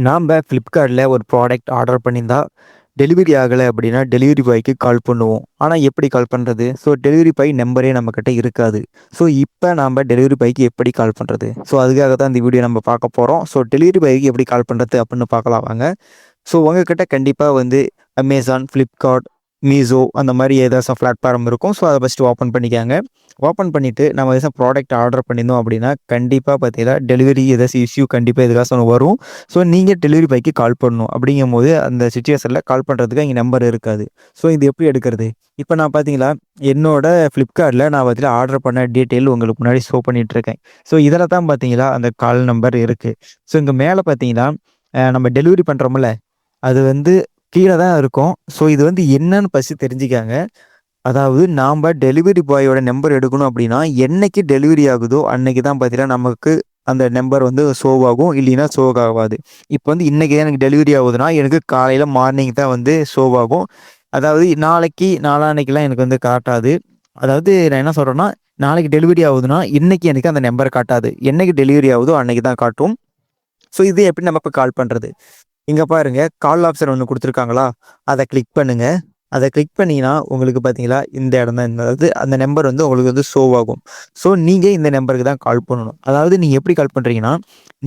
நாம் ஃப்ளிப்கார்ட்டில் ஒரு ப்ராடக்ட் ஆர்டர் பண்ணியிருந்தா டெலிவரி ஆகலை அப்படின்னா டெலிவரி பாய்க்கு கால் பண்ணுவோம். ஆனால் எப்படி கால் பண்ணுறது? ஸோ டெலிவரி பாய் நம்பரே நம்மக்கிட்ட இருக்காது. ஸோ இப்போ நாம் டெலிவரி பாய்க்கு எப்படி கால் பண்ணுறது? ஸோ அதுக்காக தான் இந்த வீடியோ நம்ம பார்க்க போகிறோம். ஸோ டெலிவரி பாய்க்கு எப்படி கால் பண்ணுறது அப்படின்னு பார்க்கலாம் வாங்க. ஸோ உங்ககிட்ட கண்டிப்பாக அமேசான், ஃப்ளிப்கார்ட், மீஷோ அந்த மாதிரி ஏதாச்சும் பிளாட்ஃபார்ம் இருக்கும். ஸோ அதை ஃபஸ்ட்டு ஓப்பன் பண்ணிக்காங்க. ஓப்பன் பண்ணிவிட்டு நம்ம ஏதாச்சும் ப்ராடக்ட் ஆர்டர் பண்ணியிருந்தோம் அப்படின்னா கண்டிப்பாக பார்த்தீங்கன்னா டெலிவரி ஏதாச்சும் இஷ்யூ கண்டிப்பாக எதுக்காச்சும் வரும். ஸோ நீங்கள் டெலிவரி பாய்க்கு கால் பண்ணணும். அப்படிங்கும்போது அந்த சிச்சுவேஷனில் கால் பண்ணுறதுக்கு இங்கே நம்பர் இருக்காது. ஸோ இது எப்படி எடுக்கிறது? இப்போ நான் பார்த்தீங்களா என்னோட ஃப்ளிப்கார்ட்டில் நான் பார்த்தீங்கன்னா ஆர்டர் பண்ண டீட்டெயில் உங்களுக்கு முன்னாடி ஷோ பண்ணிகிட்ருக்கேன். ஸோ இதில் தான் பார்த்தீங்களா அந்த கால் நம்பர் இருக்குது. ஸோ இங்கே மேலே பார்த்தீங்கன்னா நம்ம டெலிவரி பண்ணுறோம்ல அது கீழே தான் இருக்கும். ஸோ இது என்னன்னு ஃபஸ்ட்டு தெரிஞ்சுக்காங்க. அதாவது நாம் டெலிவரி பாயோட நம்பர் எடுக்கணும் அப்படின்னா என்னைக்கு டெலிவரி ஆகுதோ அன்னைக்கு தான் பார்த்தீங்கன்னா நமக்கு அந்த நம்பர் ஷோ ஆகும். இல்லைன்னா ஷோ ஆகாது. இப்போ இன்றைக்கி தான் எனக்கு டெலிவரி ஆகுதுன்னா எனக்கு காலையில் மார்னிங் தான் ஷோ ஆகும். அதாவது நாளைக்கு நாளான்னைக்கெலாம் எனக்கு காட்டாது. அதாவது நான் என்ன சொல்கிறேன்னா, நாளைக்கு டெலிவரி ஆகுதுன்னா இன்றைக்கி எனக்கு அந்த நம்பர் காட்டாது. என்னைக்கு டெலிவரி ஆகுதோ அன்னைக்கு தான் காட்டும். ஸோ இது எப்படி நம்ம இப்போ கால் பண்ணுறது? இங்கே பாருங்கள், கால் ஆப்ஷன் ஒன்று கொடுத்துருக்காங்களா, அதை கிளிக் பண்ணுங்கள். அதை கிளிக் பண்ணிங்கன்னா உங்களுக்கு பார்த்தீங்களா இந்த இடம் தான். அதாவது அந்த நம்பர் உங்களுக்கு ஷோ ஆகும். ஸோ நீங்கள் இந்த நம்பருக்கு தான் கால் பண்ணணும். அதாவது நீங்கள் எப்படி கால் பண்ணுறீங்கன்னா,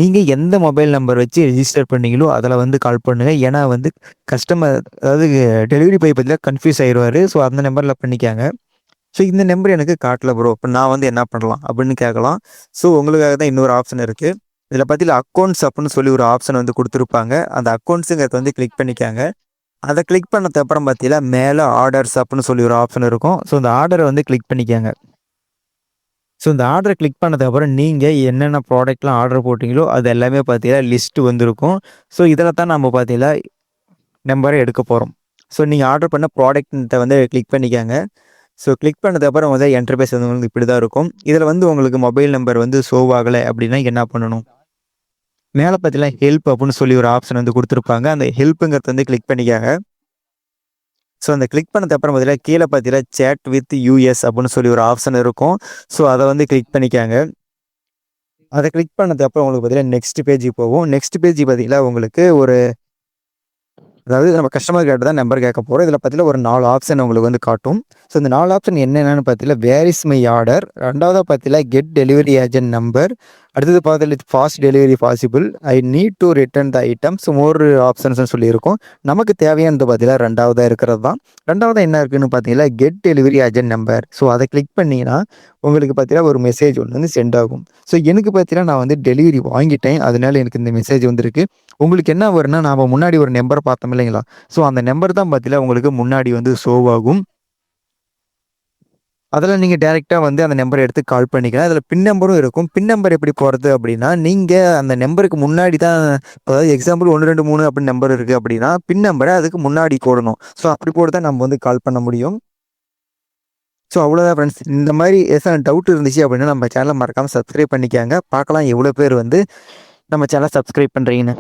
நீங்கள் எந்த மொபைல் நம்பர் வச்சு ரெஜிஸ்டர் பண்ணீங்களோ அதில் கால் பண்ணுங்கள். ஏன்னா கஸ்டமர் அதாவது டெலிவரி பாய் பற்றிலாம் கன்ஃபியூஸ் ஆயிடுவார். ஸோ அந்த நம்பரில் பண்ணிக்காங்க. ஸோ இந்த நம்பர் எனக்கு காட்டல ப்ரோ, இப்போ நான் என்ன பண்ணலாம் அப்படின்னு கேட்கலாம். ஸோ உங்களுக்காக தான் இன்னொரு ஆப்ஷன் இருக்குது. இதில் பார்த்தீங்கன்னா அக்கௌண்ட்ஸ் அப்படின்னு சொல்லி ஒரு ஆப்ஷன் கொடுத்துருப்பாங்க. அந்த அக்கௌண்ட்ஸுங்கிறத கிளிக் பண்ணிக்காங்க. அதை கிளிக் பண்ணதுக்கு அப்புறம் பார்த்தீங்கன்னா மேலே ஆர்டர்ஸ் அப்படின்னு சொல்லி ஒரு ஆப்ஷன் இருக்கும். ஸோ இந்த ஆர்டரை கிளிக் பண்ணிக்காங்க. ஸோ இந்த ஆர்டரை கிளிக் பண்ணதுக்கப்புறம் நீங்கள் என்னென்ன ப்ராடக்ட்லாம் ஆர்டர் போட்டிங்களோ அது எல்லாமே பார்த்தீங்கன்னா லிஸ்ட்டு வந்திருக்கும். ஸோ இதில் தான் நம்ம பார்த்தீங்கன்னா நம்பரை எடுக்க போகிறோம். ஸோ நீங்கள் ஆர்டர் பண்ண ப்ராடக்ட்டை கிளிக் பண்ணிக்காங்க. ஸோ கிளிக் பண்ணதுக்கப்புறம் என்டர்பேஸ் இப்படி தான் இருக்கும். இதில் உங்களுக்கு மொபைல் நம்பர் ஷோ ஆகலை அப்படின்னா என்ன பண்ணணும்? மேலே பார்த்தீங்கன்னா ஹெல்ப் அப்படின்னு சொல்லி ஒரு ஆப்ஷன் கொடுத்துருப்பாங்க. அந்த ஹெல்ப்புங்கிறத கிளிக் பண்ணிக்காங்க. ஸோ அந்த கிளிக் பண்ணதுக்கு அப்புறம் பார்த்தீங்கன்னா கீழே பார்த்தீங்கன்னா சேட் வித் யூஎஸ் அப்படின்னு சொல்லி ஒரு ஆப்ஷன் இருக்கும். ஸோ அதை கிளிக் பண்ணிக்காங்க. அதை கிளிக் பண்ணதுக்கு அப்புறம் உங்களுக்கு பார்த்தீங்கன்னா நெக்ஸ்ட் பேஜ் போகும். நெக்ஸ்ட் பேஜ் பார்த்தீங்கன்னா உங்களுக்கு அதாவது நம்ம கஸ்டமர் கேட்டு தான் நம்பர் கேட்க போகிறோம். இதில் பார்த்தீங்கன்னா ஒரு 4 ஆப்ஷன் உங்களுக்கு காட்டும். ஸோ இந்த 4 ஆப்ஷன் என்னென்னு பார்த்தீங்கன்னா வேர் இஸ் மை ஆர்டர், ரெண்டாவதாக பார்த்தீங்கன்னா கெட் டெலிவரி ஏஜென்ட் நம்பர், அடுத்தது பார்த்தீங்கன்னா fast delivery possible, I need to return the items, more ஆப்ஷன்ஸ்னு சொல்லியிருக்கோம். நமக்கு தேவையானது பார்த்தீங்கன்னா ரெண்டாவதாக இருக்கிறது தான். ரெண்டாவதாக என்ன இருக்குதுன்னு பார்த்தீங்கன்னா get delivery agent number. So அதை கிளிக் பண்ணிங்கன்னா உங்களுக்கு பார்த்தீங்கன்னா ஒரு மெசேஜ் ஒன்று சென்ட் ஆகும். ஸோ எனக்கு பார்த்தீங்கன்னா நான் டெலிவரி வாங்கிட்டேன், அதனால எனக்கு இந்த மெசேஜ் வந்திருக்கு. உங்களுக்கு என்ன வரும்னா, நாம் முன்னாடி ஒரு நம்பர் பார்த்தோம் இல்லைங்களா? ஸோ அந்த நம்பர் தான் பார்த்தீங்கன்னா உங்களுக்கு முன்னாடி ஷோ ஆகும். அதில் நீங்கள் டேரெக்டாக அந்த நம்பரை எடுத்து கால் பண்ணிக்கலாம். அதில் பின் நம்பரும் இருக்கும். பின் நம்பர் எப்படி போகிறது அப்படின்னா, நீங்கள் அந்த நம்பருக்கு முன்னாடி தான், அதாவது எக்ஸாம்பிள் 1, 2, 3 அப்படின்னு நம்பர் இருக்குது அப்படின்னா பின் நம்பரை அதுக்கு முன்னாடி போடணும். ஸோ அப்படி போட்டு தான் நம்ம கால் பண்ண முடியும். ஸோ அவ்வளோதான் ஃப்ரெண்ட்ஸ். இந்த மாதிரி ஏதாவது டவுட் இருந்துச்சு அப்படின்னா நம்ம சேனலை மறக்காமல் சப்ஸ்கிரைப் பண்ணிக்காங்க. பார்க்கலாம் எவ்வளோ பேர் நம்ம சேனலை சப்ஸ்கிரைப் பண்ணுறீங்கன்னு.